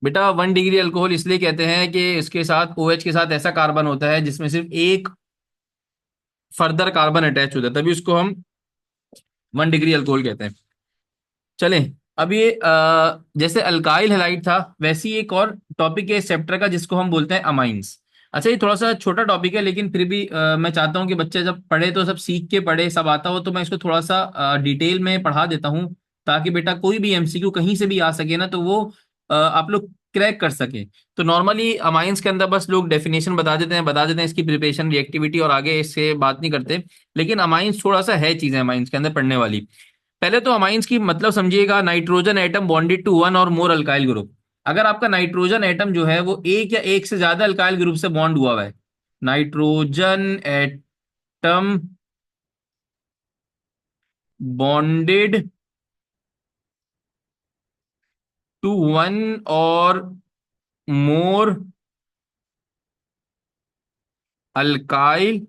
बेटा 1 degree alcohol इसलिए कहते हैं कि इसके साथ OH के साथ ऐसा कार्बन होता है जिसमें सिर्फ एक फर्दर कार्बन अटैच होता है, तभी उसको हम 1 डिग्री अल्कोहल कहते हैं। चलें। अब ये जैसे अल्काइल हैलाइड था, वैसे ही एक और टॉपिक है इस चैप्टर का जिसको हम बोलते हैं अमाइंस। अच्छा, ये थोड़ा सा छोटा टॉपिक है, लेकिन फिर भी मैं चाहता हूँ कि बच्चे जब पढ़े तो सब सीख के पढ़े, सब आता हो, तो मैं इसको थोड़ा सा डिटेल में पढ़ा देता हूँ, ताकि बेटा कोई भी MCQ कहीं से भी आ सके ना, तो वो आप लोग क्रैक कर सके। तो नॉर्मली अमाइंस के अंदर बस लोग डेफिनेशन बता देते हैं इसकी प्रिपरेशन, रिएक्टिविटी, और आगे इससे बात नहीं करते। लेकिन अमाइंस थोड़ा सा है चीजें अमाइंस के अंदर पढ़ने वाली। पहले तो अमाइंस की मतलब समझिएगा, nitrogen atom bonded to one or more alkyl group. अगर आपका नाइट्रोजन एटम जो है वो एक या एक से ज्यादा अल्काइल ग्रुप से बॉन्ड हुआ हुआ है, nitrogen atom bonded to one or more alkyl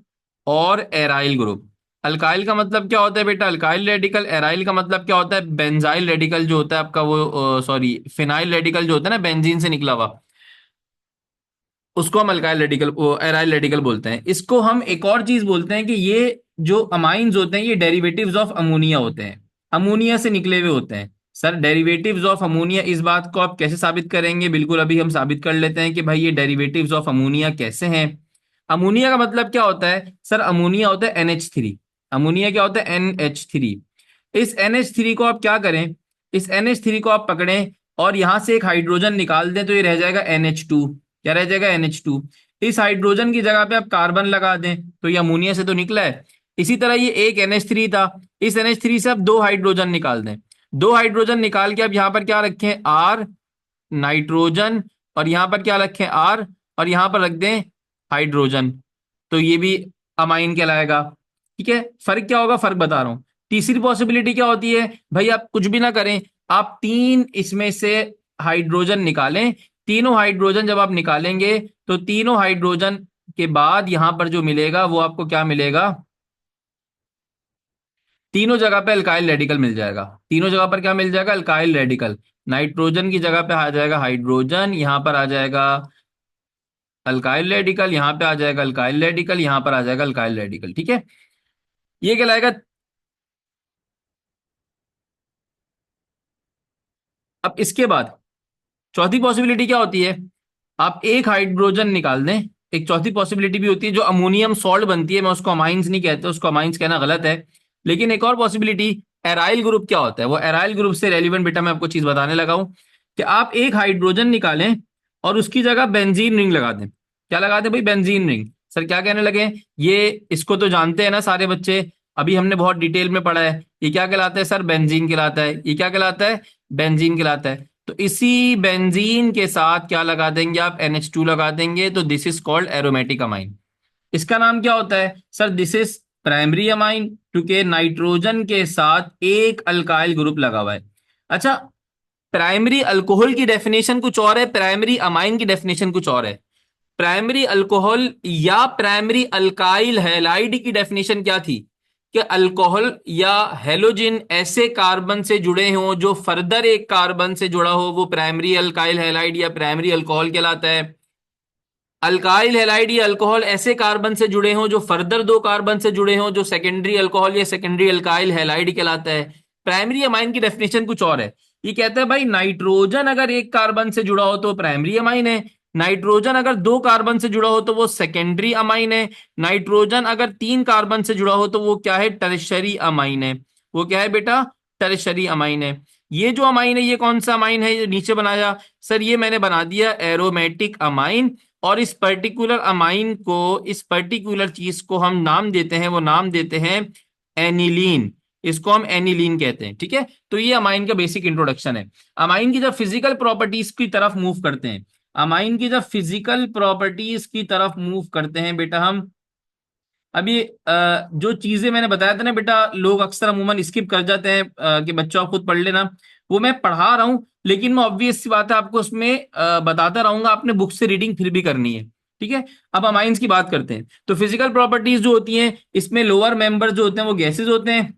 or aryl group. Alkyl का मतलब क्या होता है बेटा? Alkyl radical. एराइल का मतलब क्या होता है? बेंजाइल रेडिकल जो होता है आपका, वो सॉरी, फिनाइल रेडिकल जो होता है ना, बेंजीन से निकला हुआ, उसको हम अल्काइल रेडिकल, एराइल रेडिकल बोलते हैं। इसको हम एक और चीज बोलते हैं कि ये जो अमाइंस होते हैं ये डेरिवेटिव्स ऑफ अमोनिया होते हैं, अमोनिया से निकले हुए होते हैं। सर डेरिवेटिव्स ऑफ अमोनिया, इस बात को आप कैसे साबित करेंगे? बिल्कुल, अभी हम साबित कर लेते हैं कि भाई ये डेरिवेटिव्स ऑफ अमोनिया कैसे हैं। अमोनिया का मतलब क्या होता है? सर अमोनिया होता है NH3। अमोनिया क्या होता है? NH3। इस NH3 को आप क्या करें? इस NH3 को आप पकड़ें और यहां से एक हाइड्रोजन निकाल दें, तो ये रह जाएगा NH2। क्या रह जाएगा? NH2। इस हाइड्रोजन की जगह पे आप कार्बन लगा दें, तो ये अमोनिया से तो निकला है। इसी तरह ये एक NH3 था, इस NH3 से आप दो हाइड्रोजन निकाल दें। दो हाइड्रोजन निकाल के आप यहां पर क्या रखें? R, नाइट्रोजन, और यहां पर क्या रखें? R, और यहां पर रख दें हाइड्रोजन। तो ये भी अमाइन कहलाएगा। ठीक है, फर्क क्या होगा? फर्क बता रहा हूं। तीसरी पॉसिबिलिटी क्या होती है? भाई आप कुछ भी ना करें, आप तीन इसमें से हाइड्रोजन निकालें। तीनों हाइड्रोजन जब आप निकालेंगे, तो तीनों हाइड्रोजन के बाद यहां पर जो मिलेगा वो आपको क्या मिलेगा? तीनों जगह पे अल्काइल रेडिकल मिल जाएगा। तीनों जगह पर क्या मिल जाएगा? Alkyl radical. नाइट्रोजन की जगह पे आ जाएगा हाइड्रोजन, यहां पर आ जाएगा अल्काइल रेडिकल, यहां पे आ जाएगा अल्काइल रेडिकल, यहां पर आ जाएगा अल्काइल रेडिकल। ठीक है, ये कहलाएगा। अब इसके बाद चौथी पॉसिबिलिटी क्या होती है? आप एक हाइड्रोजन निकाल दें। एक चौथी पॉसिबिलिटी भी होती है, जो अमोनियम सॉल्ट बनती है, मैं उसको अमाइंस नहीं कहते, उसको अमाइंस कहना गलत है। लेकिन एक और पॉसिबिलिटी, एराइल ग्रुप क्या होता है? वो एराइल ग्रुप से रेलिवेंट बेटा मैं आपको चीज बताने लगा हूं, कि आप एक हाइड्रोजन निकालें और उसकी जगह बेंजीन रिंग लगा दें। क्या लगा दें भाई? Benzene ring. सर क्या कहने लगे? ये इसको तो जानते हैं ना सारे बच्चे, अभी हमने बहुत डिटेल में पढ़ा है। ये क्या कहलाता है? सर बेंजीन कहलाता है। ये क्या कहलाता है? बेंजीन कहलाता है। तो इसी बेंजीन के साथ क्या लगा देंगे आप? NH2 लगा देंगे, तो this is called aromatic amine. इसका नाम क्या होता है? Sir this is primary amine, क्योंकि नाइट्रोजन के साथ एक अल्काइल ग्रुप लगा हुआ है। अच्छा, प्राइमरी अल्कोहल की डेफिनेशन कुछ और है, प्राइमरी अमाइन की डेफिनेशन कुछ और है। प्राइमरी अल्कोहल या प्राइमरी अल्काइल हैलाइड की डेफिनेशन क्या थी? कि अल्कोहल या हेलोजिन ऐसे कार्बन से जुड़े हों जो फर्दर एक कार्बन से जुड़ा हो, वो प्राइमरी अल्काइल हैलाइड या प्राइमरी अल्कोहल कहलाता है। अल्काइल हैलाइड या अल्कोहल ऐसे कार्बन से जुड़े हों जो फर्दर दो कार्बन से जुड़े हों, जो सेकेंडरी अल्कोहल या सेकेंडरी अल्काइल हैलाइड कहलाता है। प्राइमरी अमाइन की डेफिनेशन कुछ और है। ये कहता है भाई नाइट्रोजन अगर एक कार्बन से जुड़ा हो तो प्राइमरी अमाइन है, नाइट्रोजन अगर दो कार्बन से जुड़ा हो तो वो सेकेंडरी अमाइन है, नाइट्रोजन अगर तीन कार्बन से जुड़ा हो तो वो क्या है? टर्शरी अमाइन है। वो क्या है बेटा? टर्शरी अमाइन है। ये जो अमाइन है, ये कौन सा अमाइन है? ये नीचे बनाया सर, ये मैंने बना दिया एरोमेटिक अमाइन। और इस पर्टिकुलर अमाइन को, इस पर्टिकुलर चीज को हम नाम देते हैं, वो नाम देते हैं एनिलीन। इसको हम एनिलीन कहते हैं। ठीक है, तो ये अमाइन का बेसिक इंट्रोडक्शन है। अमाइन की जब फिजिकल प्रॉपर्टीज की तरफ मूव करते हैं, अमाइन की जब फिजिकल प्रॉपर्टीज की तरफ मूव करते हैं बेटा हम, अभी जो चीजें मैंने बताया था ना बेटा, लोग अक्सर अमूमन स्किप कर जाते हैं, कि बच्चों आप खुद पढ़ लेना, वो मैं पढ़ा रहा हूं। लेकिन मैं ऑब्वियस सी बात है आपको उसमें बताता रहूंगा, आपने बुक से रीडिंग फिर भी करनी है। ठीक है, अब अमाइंस की बात करते हैं। तो फिजिकल प्रॉपर्टीज जो होती हैं, इसमें लोअर मेंबर जो होते हैं वो गैसेज होते हैं।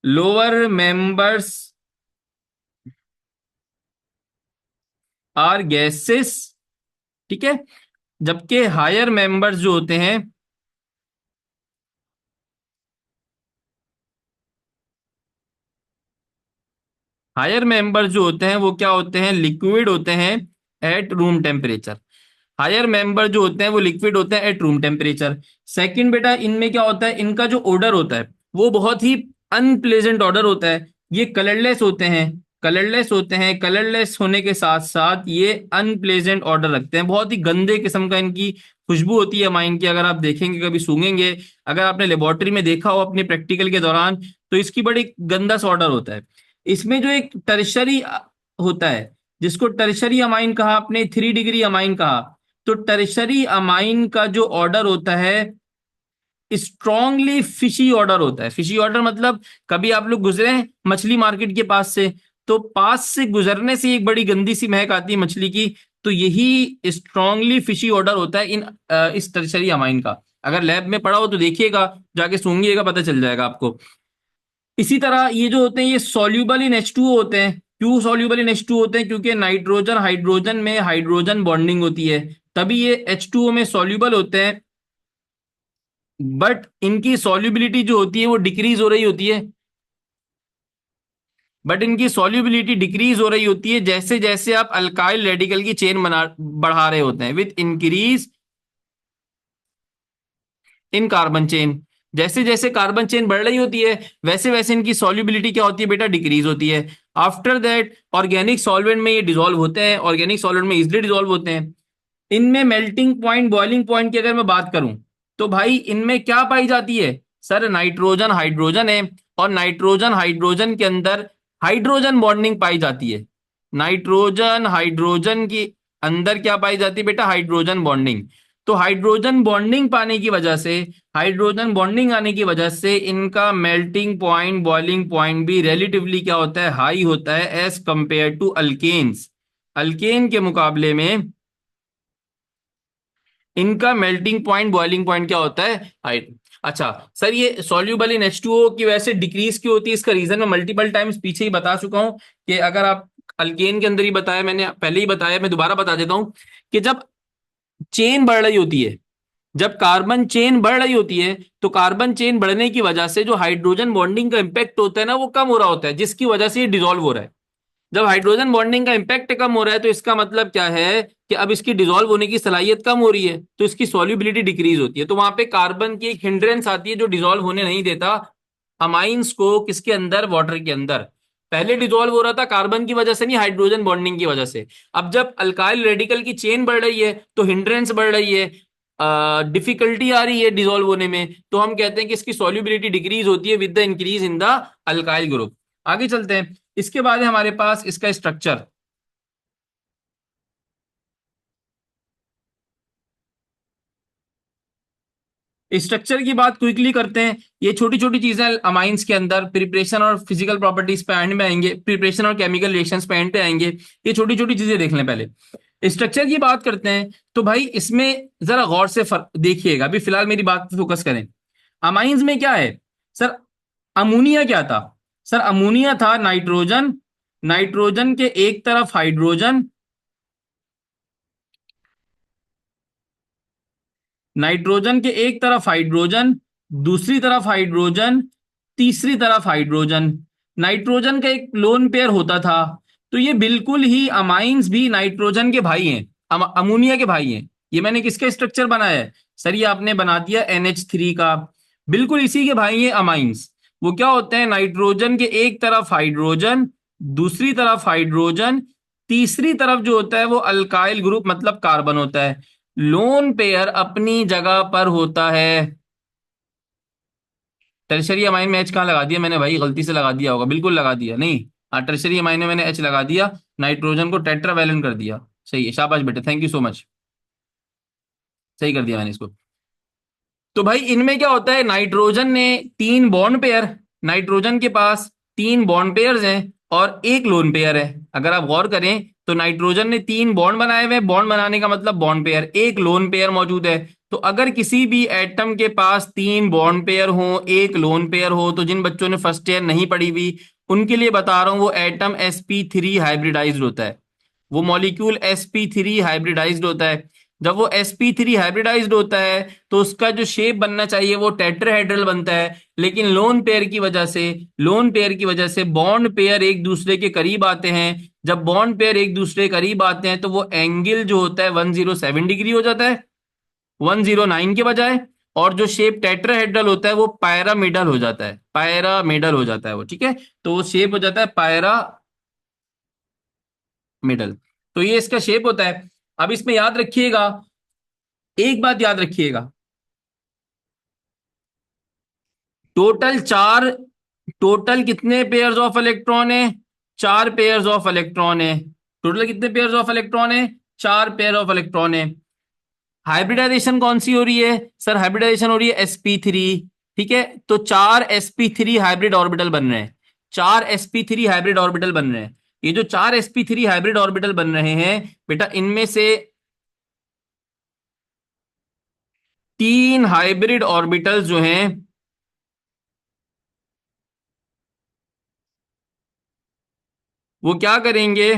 लोअर मेंबर्स आर गैसेस, ठीक है, जबकि हायर मेंबर्स जो होते हैं, हायर मेंबर्स जो होते हैं वो क्या होते हैं, लिक्विड होते हैं at room temperature. Higher member जो होते हैं वो लिक्विड होते हैं एट रूम टेम्परेचर। सेकंड बेटा, इनमें क्या होता है, इनका जो ऑर्डर होता है वो बहुत ही अनप्लेजेंट ऑर्डर होता है। ये कलरलेस होते हैं, कलरलेस होते हैं, कलरलेस होने के साथ साथ ये अनप्लेजेंट ऑर्डर रखते हैं, बहुत ही गंदे किस्म का इनकी खुशबू होती है अमाइन की। अगर आप देखेंगे कभी सूंघेंगे, अगर आपने लेबोरेटरी में देखा हो अपने प्रैक्टिकल के दौरान, तो इसकी बड़ी गंदा सा ऑर्डर होता है। इसमें जो एक टर्शरी होता है, जिसको टर्शरी अमाइन कहा, आपने 3 डिग्री अमाइन कहा, तो टर्शरी अमाइन का जो ऑर्डर होता है स्ट्रांगली फिशी ऑर्डर होता है। फिशी ऑर्डर मतलब, कभी आप लोग गुजरे हैं मछली मार्केट के पास से, तो पास से गुजरने से एक बड़ी गंदी सी महक आती है मछली की, तो यही स्ट्रांगली फिशी ऑर्डर होता है इस टर्शरी अमाइन का। अगर लैब में पड़ा हो तो देखिएगा, जाके सूंघिएगा, पता चल जाएगा आपको। इसी तरह ये जो होते हैं ये सॉल्यूबल इन H2O होते हैं। क्यों सॉल्यूबल इन H2O होते हैं? क्योंकि नाइट्रोजन हाइड्रोजन में हाइड्रोजन बॉन्डिंग होती है, तभी ये H2O में सॉल्यूबल होते हैं। बट इनकी सॉल्युबिलिटी जो होती है वो डिक्रीज हो रही होती है, बट इनकी सॉल्युबिलिटी डिक्रीज हो रही होती है जैसे जैसे आप अल्काइल रेडिकल की चेन बना बढ़ा रहे होते हैं, with increase in carbon chain. जैसे जैसे कार्बन चेन बढ़ रही होती है वैसे वैसे इनकी सॉल्युबिलिटी क्या होती है बेटा, डिक्रीज होती है। आफ्टर दैट ऑर्गेनिक सॉल्वेंट में ये डिसॉल्व होते हैं, ऑर्गेनिक सॉल्वेंट में इजिली डिसॉल्व होते हैं। इनमें मेल्टिंग पॉइंट बॉइलिंग पॉइंट की अगर मैं बात करूं, तो भाई इनमें क्या पाई जाती है, सर नाइट्रोजन हाइड्रोजन है, और नाइट्रोजन हाइड्रोजन के अंदर हाइड्रोजन बॉन्डिंग पाई जाती है। नाइट्रोजन हाइड्रोजन के अंदर क्या पाई जाती है बेटा, हाइड्रोजन बॉन्डिंग। तो हाइड्रोजन बॉन्डिंग पाने की वजह से, हाइड्रोजन बॉन्डिंग आने की वजह से इनका मेल्टिंग पॉइंट बॉइलिंग पॉइंट भी रिलेटिवली क्या होता है, हाई होता है as compare to alkanes. Alkane के मुकाबले में इनका मेल्टिंग पॉइंट बॉइलिंग पॉइंट क्या होता है, हाइट। अच्छा सर, ये सॉल्यूबल इन H2O की वजह से डिक्रीज क्यों होती है, इसका रीजन मैं मल्टीपल टाइम्स पीछे ही बता चुका हूं, कि अगर आप अल्केन के अंदर ही बताया, मैंने पहले ही बताया, मैं दोबारा बता देता हूं, कि जब चेन बढ़ रही होती है, जब कार्बन चेन बढ़ रही होती है, तो कार्बन चेन बढ़ने की वजह से जो हाइड्रोजन बॉन्डिंग का इंपैक्ट होता है ना, वो कम हो रहा होता है, जिसकी वजह से ये डिसॉल्व हो रहा है। जब हाइड्रोजन बॉन्डिंग का इंपैक्ट कम हो रहा है तो इसका मतलब क्या है कि अब इसकी डिसॉल्व होने की सलाहियत कम हो रही है, तो इसकी सॉल्युबिलिटी डिक्रीज होती है। तो वहां पे कार्बन की एक हिंड्रेंस आती है जो डिसॉल्व होने नहीं देता अमाइंस को, किसके अंदर, वाटर के अंदर। पहले डिसॉल्व हो रहा था कार्बन की वजह से नहीं, हाइड्रोजन बॉन्डिंग की वजह से। अब जब अल्काइल रेडिकल की चेन बढ़ रही है तो हिंड्रेंस बढ़ रही है, डिफिकल्टी आ रही है डिसॉल्व होने में, तो हम कहते हैं कि इसकी सॉल्युबिलिटी डिक्रीज होती है with the increase in the alkyl group. आगे चलते हैं। इसके बाद है हमारे पास इसका स्ट्रक्चर। स्ट्रक्चर की बात क्विकली करते हैं। ये छोटी छोटी चीजें अमाइंस के अंदर, प्रिपरेशन और फिजिकल प्रॉपर्टीज पे एंड में आएंगे, प्रिपरेशन और केमिकल रिएक्शंस पे एंड पे आएंगे। ये छोटी छोटी चीजें देख लें पहले। स्ट्रक्चर की बात करते हैं तो भाई इसमें जरा गौर से देखिएगा, अभी फिलहाल मेरी बात पे फोकस करें। अमाइंस में क्या है सर, अमोनिया क्या था, सर अमोनिया था नाइट्रोजन, नाइट्रोजन के एक तरफ हाइड्रोजन, नाइट्रोजन के एक तरफ हाइड्रोजन, दूसरी तरफ हाइड्रोजन, तीसरी तरफ हाइड्रोजन। नाइट्रोजन का एक लोन पेयर होता था। तो ये बिल्कुल ही अमाइंस भी नाइट्रोजन के भाई हैं, अमोनिया के भाई हैं। ये मैंने किसका स्ट्रक्चर बनाया है सर, ये आपने बना दिया NH3 का। बिल्कुल इसी के भाई हैं अमाइंस। वो क्या होते हैं, नाइट्रोजन के एक तरफ हाइड्रोजन, दूसरी तरफ हाइड्रोजन, तीसरी तरफ जो होता है वो अल्काइल ग्रुप मतलब कार्बन होता है। लोन पेयर अपनी जगह पर होता है। टर्शरी अमाइन में एच कहाँ लगा दिया मैंने भाई, गलती से लगा दिया होगा, बिल्कुल लगा दिया नहीं। हाँ, टर्शरी अमाइन में मैंने एच लगा दिया, नाइट्रोजन को टेट्रावैलेंट कर दिया। सही है, शाबाश बेटे, थैंक यू सो मच, सही कर दिया मैंने इसको। तो भाई इनमें क्या होता है, नाइट्रोजन ने 3 बॉन्ड पेयर, नाइट्रोजन के पास 3 बॉन्ड पेयर्स हैं और एक लोन पेयर है। अगर आप गौर करें तो नाइट्रोजन ने 3 बॉन्ड बनाए हुए हैं, बॉन्ड बनाने का मतलब बॉन्ड पेयर, एक लोन पेयर मौजूद है। तो अगर किसी भी एटम के पास 3 बॉन्ड पेयर हो, एक लोन पेयर हो, तो जिन बच्चों ने फर्स्ट ईयर नहीं पढ़ी हुई उनके लिए बता रहा हूं, वो एटम sp3 हाइब्रिडाइज्ड होता है। वो मॉलिक्यूल sp3 हाइब्रिडाइज्ड होता है। जब वो sp3 हाइब्रिडाइज्ड होता है तो उसका जो शेप बनना चाहिए वो टेट्राहेड्रल बनता है, लेकिन लोन पेयर की वजह से बॉन्ड पेयर एक दूसरे के करीब आते हैं। जब बॉन्ड पेयर एक दूसरे के करीब आते हैं तो वो एंगल जो होता है 107 डिग्री हो जाता है, 109 के बजाय। और जो शेप टेट्राहेड्रल होता है वो पायरामिडल हो जाता है, पायरामिडल हो जाता है वो, ठीक है। तो वो शेप हो जाता है पायरामिडल। तो ये इसका शेप होता है। अब इसमें याद रखिएगा, एक बात याद रखिएगा, टोटल चार, टोटल कितने पेयर्स ऑफ इलेक्ट्रॉन है? चार पेयर्स ऑफ इलेक्ट्रॉन है। टोटल कितने पेयर्स ऑफ इलेक्ट्रॉन है? चार पेयर ऑफ इलेक्ट्रॉन है। हाइब्रिडाइजेशन कौन सी हो रही है? सर हाइब्रिडाइजेशन हो रही है sp3। ठीक है, तो चार sp3 हाइब्रिड ऑर्बिटल बन रहे हैं, चार sp3 हाइब्रिड ऑर्बिटल बन रहे हैं। ये जो चार sp3 हाइब्रिड ऑर्बिटल बन रहे हैं बेटा, इनमें से तीन हाइब्रिड ऑर्बिटल्स जो हैं वो क्या करेंगे?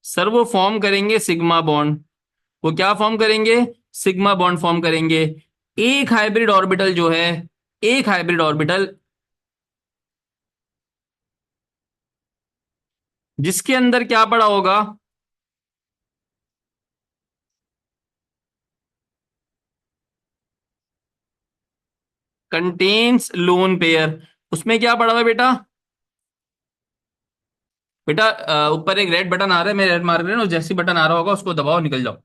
सर वो फॉर्म करेंगे सिग्मा बॉन्ड। वो क्या फॉर्म करेंगे? सिग्मा बॉन्ड फॉर्म करेंगे। एक हाइब्रिड ऑर्बिटल जो है, एक हाइब्रिड ऑर्बिटल जिसके अंदर क्या पड़ा होगा? Contains lone pair. उसमें क्या पड़ा हुआ है बेटा? बेटा ऊपर एक रेड बटन आ रहा है, मैं रेड मार रहे ना, जैसी बटन आ रहा होगा उसको दबाओ, निकल जाओ,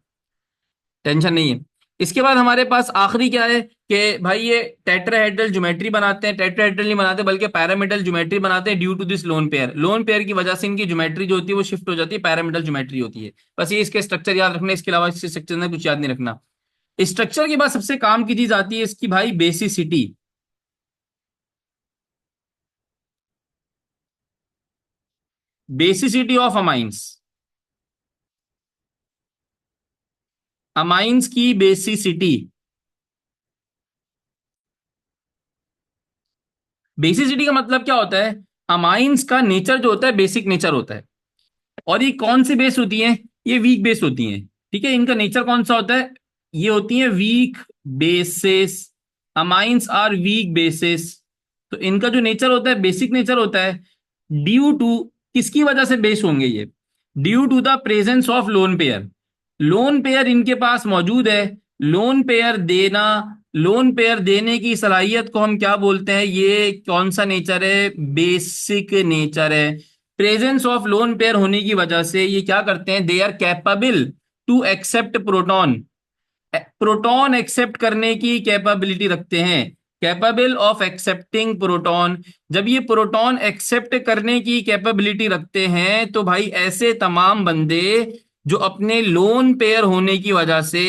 टेंशन नहीं है। इसके बाद हमारे पास आखिरी क्या है कि भाई ये टेट्राहेड्रल ज्योमेट्री बनाते हैं, टेट्राहेड्रल नहीं बनाते बल्कि पैरामिडल ज्योमेट्री बनाते हैं due to this lone pair. Lone pair की वजह से इनकी ज्योमेट्री जो होती है वो शिफ्ट हो जाती है, पैरामिडल ज्योमेट्री होती है। बस ये इसके स्ट्रक्चर याद रखना, इसके अलावा इसके स्ट्रक्चर में कुछ याद नहीं रखना। स्ट्रक्चर के बाद सबसे काम की चीज आती है इसकी भाई basicity. Basicity of amines, amines की बेसिसिटी। बेसिसिटी का मतलब क्या होता है? अमाइंस का नेचर जो होता है बेसिक नेचर होता है। और ये कौन सी बेस होती हैं? ये वीक बेस होती हैं। ठीक है, इनका नेचर कौन सा होता है? ये होती है weak bases. Amines are weak bases. तो इनका जो नेचर होता है बेसिक नेचर होता है। ड्यू टू, किसकी वजह से बेस होंगे ये? Due to the presence of lone pair. Lone pair इनके पास मौजूद है। लोन पेयर देना, लोन पेयर देने की सलाहियत को हम क्या बोलते हैं? ये कौन सा नेचर है? बेसिक नेचर है। प्रेजेंस ऑफ लोन पेयर होने की वजह से ये क्या करते हैं? They are capable to accept proton. Proton accept करने की कैपेबिलिटी रखते हैं, कैपेबल ऑफ एक्सेप्टिंग प्रोटॉन। जब ये प्रोटॉन एक्सेप्ट करने की कैपेबिलिटी रखते हैं तो भाई ऐसे तमाम बंदे जो अपने लोन पेयर होने की वजह से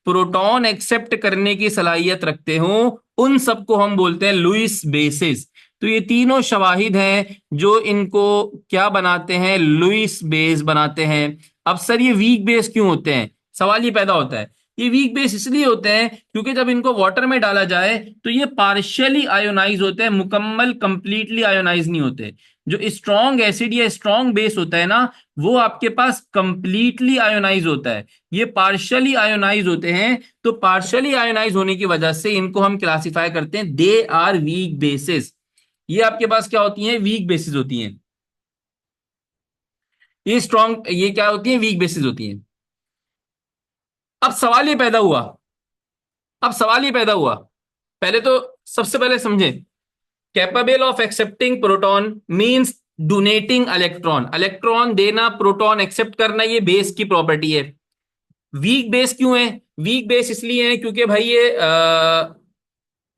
प्रोटॉन एक्सेप्ट करने की सलाहियत रखते हो, उन सबको हम बोलते हैं लुईस बेसिस। तो ये तीनों शवाहिद हैं जो इनको क्या बनाते हैं? लुईस बेस बनाते हैं। अब सर ये वीक बेस क्यों होते हैं? सवाल ये पैदा होता है। ये वीक बेस इसलिए होते हैं क्योंकि जब इनको वाटर में डाला जाए तो ये पार्शियली आयोनाइज होते हैं, मुकम्मल कंप्लीटली आयोनाइज नहीं होते। जो स्ट्रॉन्ग एसिड या स्ट्रॉन्ग बेस होता है ना, वो आपके पास कंप्लीटली आयोनाइज होता है, ये पार्शियली आयोनाइज होते हैं। तो पार्शियली आयोनाइज होने की वजह से इनको हम क्लासिफाई करते हैं, दे आर वीक बेसिस। ये आपके पास क्या होती हैं? वीक बेसिस होती हैं। ये स्ट्रॉन्ग, ये क्या होती है? वीक बेसिस होती हैं। अब सवाल ये पैदा हुआ, अब सवाल ये पैदा हुआ, पहले तो सबसे पहले समझे, capable of accepting proton means donating electron. Electron देना, प्रोटॉन एक्सेप्ट करना, ये बेस की प्रॉपर्टी है। वीक बेस क्यों है? वीक बेस इसलिए है क्योंकि भाई ये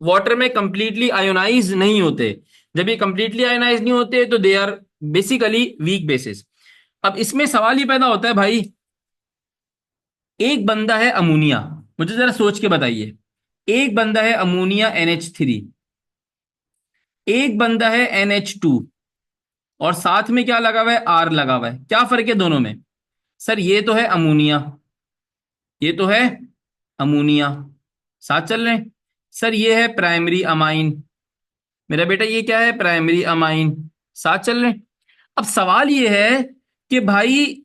वाटर में कंप्लीटली आयोनाइज नहीं होते। जब ये कंप्लीटली आयोनाइज नहीं होते तो they are basically weak bases. अब इसमें सवाल ये पैदा होता है भाई, एक बंदा है अमोनिया, मुझे जरा सोच के बताइए। एक बंदा है अमोनिया NH3, एक बंदा है NH2, और साथ में क्या लगा हुआ है? आर लगा हुआ है। क्या फर्क है दोनों में? सर ये तो है अमोनिया, ये तो है अमोनिया, साथ चल रहे हैं। सर ये है प्राइमरी अमाइन, मेरा बेटा ये क्या है? प्राइमरी अमाइन, साथ चल रहे हैं। अब सवाल ये है कि भाई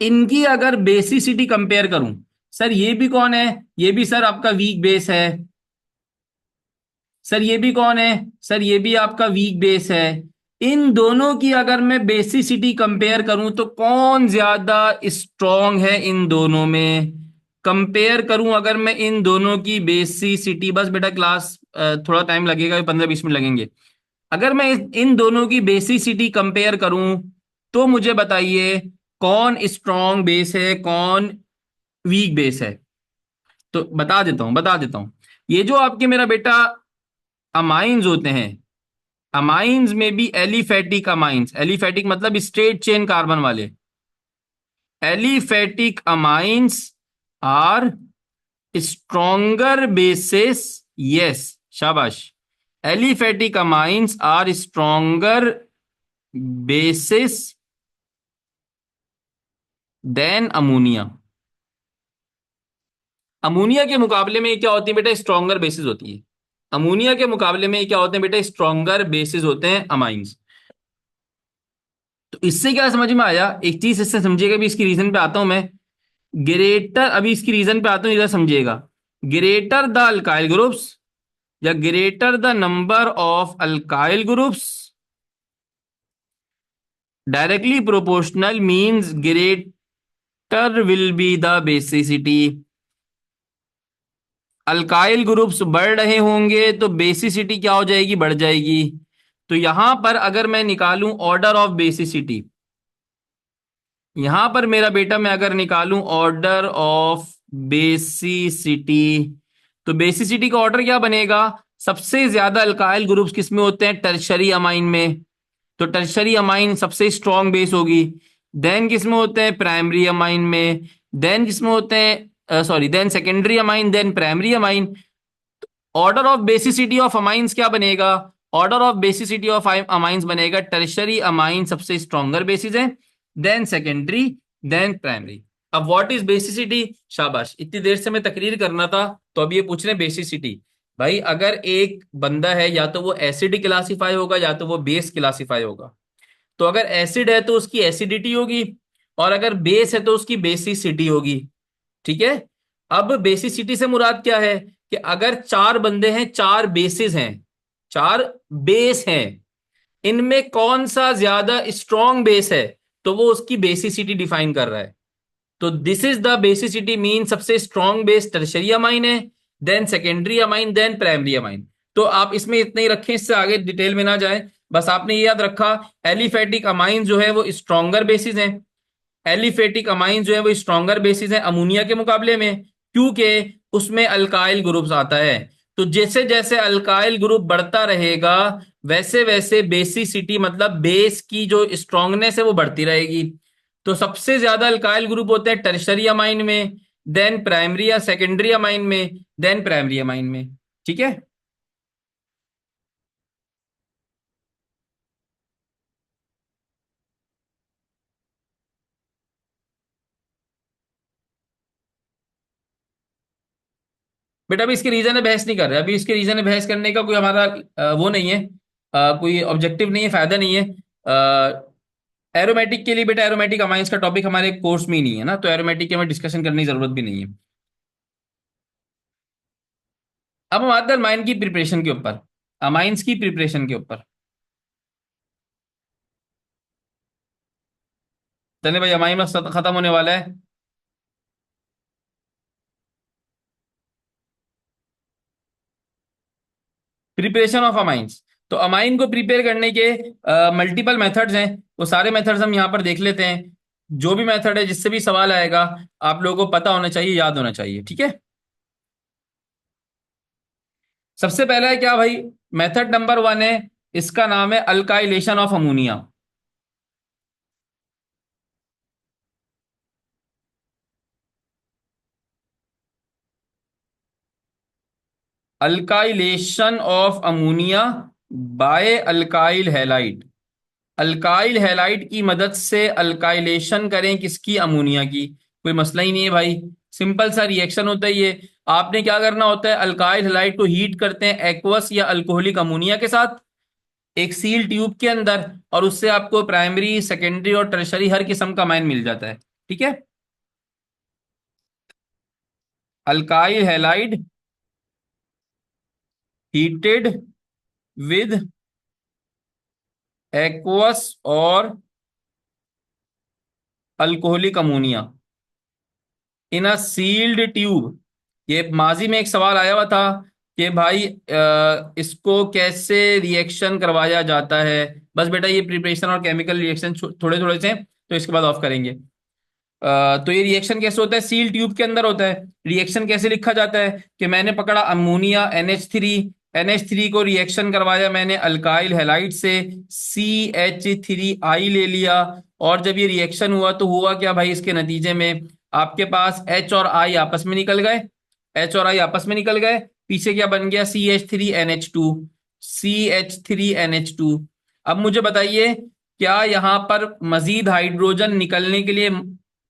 इनकी अगर बेसिसिटी कंपेयर करूं, सर ये भी कौन है, ये भी सर आपका वीक बेस है, सर ये भी कौन है, सर ये भी आपका वीक बेस है। इन दोनों की अगर मैं बेसिसिटी कंपेयर करूं तो कौन ज्यादा स्ट्रांग है इन दोनों में, कंपेयर करूं अगर मैं इन दोनों की बेसिसिटी, बस बेटा क्लास थोड़ा टाइम लगेगा, 15-20 मिनट लगेंगे। अगर मैं इन दोनों की बेसिसिटी कंपेयर करूं तो मुझे बताइए कौन स्ट्रांग बेस है, कौन वीक बेस है। तो बता देता हूं ये जो आपके मेरा बेटा अमाइंस होते हैं, अमाइंस में भी एलिफेटिक अमाइंस, एलिफेटिक मतलब स्ट्रेट चेन कार्बन वाले, aliphatic amines are stronger bases, yes शाबाश, aliphatic amines are stronger bases than ammonia. Ammonia के मुकाबले में ये क्या होती है बेटा, स्ट्रोंगर बेसिस होती है। अमोनिया के मुकाबले में ये क्या होते हैं बेटा, स्ट्रोंगर बेसिस होते हैं अमाइंस। तो इससे क्या समझ में आया, एक चीज इससे समझिएगा भी, इसकी रीजन पे आता हूं मैं। ग्रेटर, अभी इसकी रीजन पे आता हूं, इधर समझिएगा। ग्रेटर द अल्काइल ग्रुप्स या greater the number of alkyl groups directly proportional means greater will be the basicity. Alkyl groups बढ़ रहे होंगे तो बेसिसिटी क्या हो जाएगी, बढ़ जाएगी। तो यहां पर अगर मैं निकालूं ऑर्डर ऑफ बेसिसिटी, यहां पर मेरा बेटा मैं अगर निकालूं ऑर्डर ऑफ बेसिसिटी, तो बेसिसिटी का ऑर्डर क्या बनेगा, सबसे ज्यादा अल्काइल ग्रुप्स किस में होते हैं, टर्शरी अमाइन में। तो टर्शरी अमाइन सबसे स्ट्रॉन्ग बेस होगी। देन किस में होते हैं, प्राइमरी अमाइन में। देन किसमें होते हैं, sorry, then secondary amine, then primary amine. Order of basicity of amines क्या बनेगा, order of basicity of amines बनेगा टर्शरी अमाइन सबसे स्ट्रॉन्गर बेसिस है, देन सेकेंडरी, देन प्राइमरी। अब व्हाट इज बेसिसिटी, शाबाश, इतनी देर से मैं तकरीर करना था तो अब ये पूछ रहे हैं बेसिसिटी। भाई अगर एक बंदा है या तो वो एसिड क्लासीफाई होगा या तो वो बेस क्लासीफाई होगा। तो अगर एसिड है तो उसकी एसिडिटी होगी, और अगर बेस है तो उसकी बेसिसिटी होगी। ठीक है। अब बेसिसिटी से मुराद क्या है कि अगर चार बंदे हैं, चार बेसिस हैं, चार बेस हैं, इनमें कौन सा ज्यादा स्ट्रॉन्ग बेस है, तो वो उसकी बेसिसिटी डिफाइन कर रहा है। तो this is the basicity mean सबसे स्ट्रॉन्ग बेस टर्शरी अमाइन है, then secondary amine, then primary amine. तो आप इसमें इतने ही रखें, इससे आगे डिटेल में ना जाए, बस आपने ये याद रखा एलिफेटिक अमाइन जो है वो स्ट्रॉन्गर बेसिस है, एलिफेटिक अमाइन जो है वो स्ट्रॉन्गर बेसिस है अमोनिया के मुकाबले में, क्योंकि उसमें अल्काइल ग्रुप्स आता है। तो जैसे जैसे अल्काइल ग्रुप बढ़ता रहेगा वैसे वैसे बेसिसिटी मतलब बेस की जो स्ट्रांगनेस है वो बढ़ती रहेगी। तो सबसे ज्यादा अल्काइल ग्रुप होते हैं टर्शरी अमाइन में, देन प्राइमरी या सेकेंडरी अमाइन में, देन प्राइमरी अमाइन में। ठीक है। बेटा अभी इसके रीजन है बहस नहीं कर रहे, अभी इसके रीजन है बहस करने का कोई हमारा वो नहीं है, कोई ऑब्जेक्टिव नहीं है, फायदा नहीं है। एरोमेटिक के लिए बेटा, एरोमेटिक अमाइंस का टॉपिक हमारे कोर्स में ही नहीं है ना, तो एरोमेटिक की हमें डिस्कशन करने की जरूरत भी नहीं है। अब हम आते हैं अमाइन की प्रिपरेशन के ऊपर, अमाइंस की प्रिपरेशन के ऊपर। चलिए भाई, अमाइन में खत्म होने वाला है। प्रिपरेशन ऑफ अमाइंस, तो अमाइन को प्रिपेयर करने के मल्टीपल मेथड्स हैं, वो सारे मेथड्स हम यहाँ पर देख लेते हैं। जो भी मेथड है जिससे भी सवाल आएगा आप लोगों को पता होना चाहिए, याद होना चाहिए। ठीक है। सबसे पहला है क्या भाई, मेथड नंबर 1 है, इसका नाम है alkylation of ammonia. Alkylation of ammonia bye alkyl halide. Alkyl halide की मदद से अल्काइलेशन करें किसकी, अमोनिया की। कोई मसला ही नहीं है भाई, सिंपल सा रिएक्शन होता है ये। आपने क्या करना होता है, अल्काइल हैलाइड को हीट करते हैं एक्वस या अल्कोहलिक अमोनिया के साथ, एक सील ट्यूब के अंदर, और उससे आपको प्राइमरी, सेकेंडरी और टर्शरी हर किस्म का अमाइन मिल जाता है। ठीक है। Alkyl halide heated with aqueous और alcoholic ammonia in a shield tube. ये माजी में एक सवाल आया हुआ था कि भाई इसको कैसे रिएक्शन करवाया जाता है। बस बेटा ये प्रिपरेशन और केमिकल रिएक्शन थोड़े थोड़े से हैं, तो इसके बाद ऑफ करेंगे। तो ये रिएक्शन कैसे होता है, सील ट्यूब के अंदर होता है। रिएक्शन कैसे लिखा जाता है कि मैंने पकड़ा अमोनिया NH3, NH3 को रिएक्शन करवाया मैंने अल्काइल हैलाइड से, CH3I ले लिया, और जब ये रिएक्शन हुआ तो हुआ क्या भाई, इसके नतीजे में आपके पास H और I आपस में निकल गए, H और I आपस में निकल गए, पीछे क्या बन गया, CH3NH2, CH3NH2। अब मुझे बताइए, क्या यहां पर मजीद हाइड्रोजन निकलने के लिए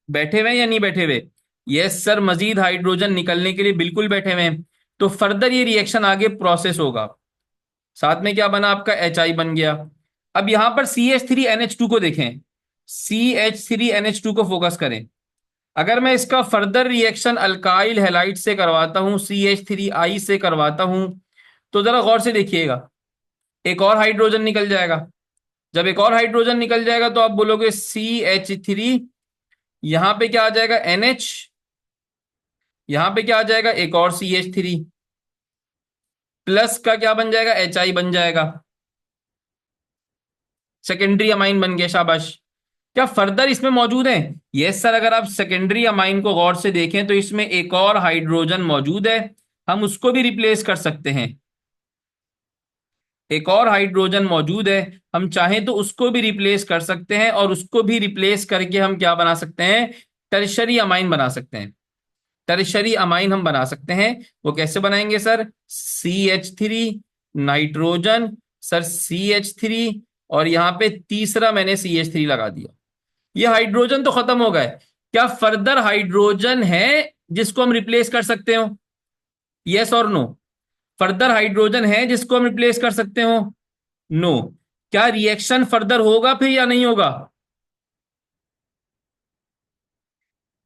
बैठे हुए हैं या नहीं बैठे हुए? यस सर, मजीद हाइड्रोजन निकलने के लिए बिल्कुल बैठे हुए हैं। तो फर्दर ये रिएक्शन आगे प्रोसेस होगा। साथ में क्या बना आपका, HI बन गया। अब यहां पर CH3NH2 को देखें, CH3NH2 को फोकस करें। अगर मैं इसका फर्दर रिएक्शन अल्काइल हैलाइड से करवाता हूं, CH3I से करवाता हूं, तो जरा गौर से देखिएगा, एक और हाइड्रोजन निकल जाएगा। जब एक और हाइड्रोजन निकल जाएगा तो आप बोलोगे CH3, यहां पे क्या आ जाएगा, NH, यहां पे क्या आ जाएगा, एक और CH3, प्लस का क्या बन जाएगा, HI बन जाएगा, सेकेंडरी अमाइन बन गया, शाबाश। क्या फर्दर इसमें मौजूद है? यस सर, अगर आप सेकेंडरी अमाइन को गौर से देखें तो इसमें एक और हाइड्रोजन मौजूद है, हम उसको भी रिप्लेस कर सकते हैं। एक और हाइड्रोजन मौजूद है, हम चाहें तो उसको भी रिप्लेस कर सकते हैं, और उसको भी रिप्लेस करके हम क्या बना सकते हैं, टर्शरी अमाइन बना सकते हैं। टर्शरी अमाइन हम बना सकते हैं। वो कैसे बनाएंगे sir, CH3 nitrogen, sir CH3, और यहां पे तीसरा मैंने CH3 लगा दिया। ये हाइड्रोजन तो खत्म हो गए। क्या फर्दर हाइड्रोजन है जिसको हम रिप्लेस कर सकते हो? यस और नो? फर्दर हाइड्रोजन है जिसको हम रिप्लेस कर सकते हो? नो। क्या रिएक्शन फर्दर होगा फिर या नहीं होगा?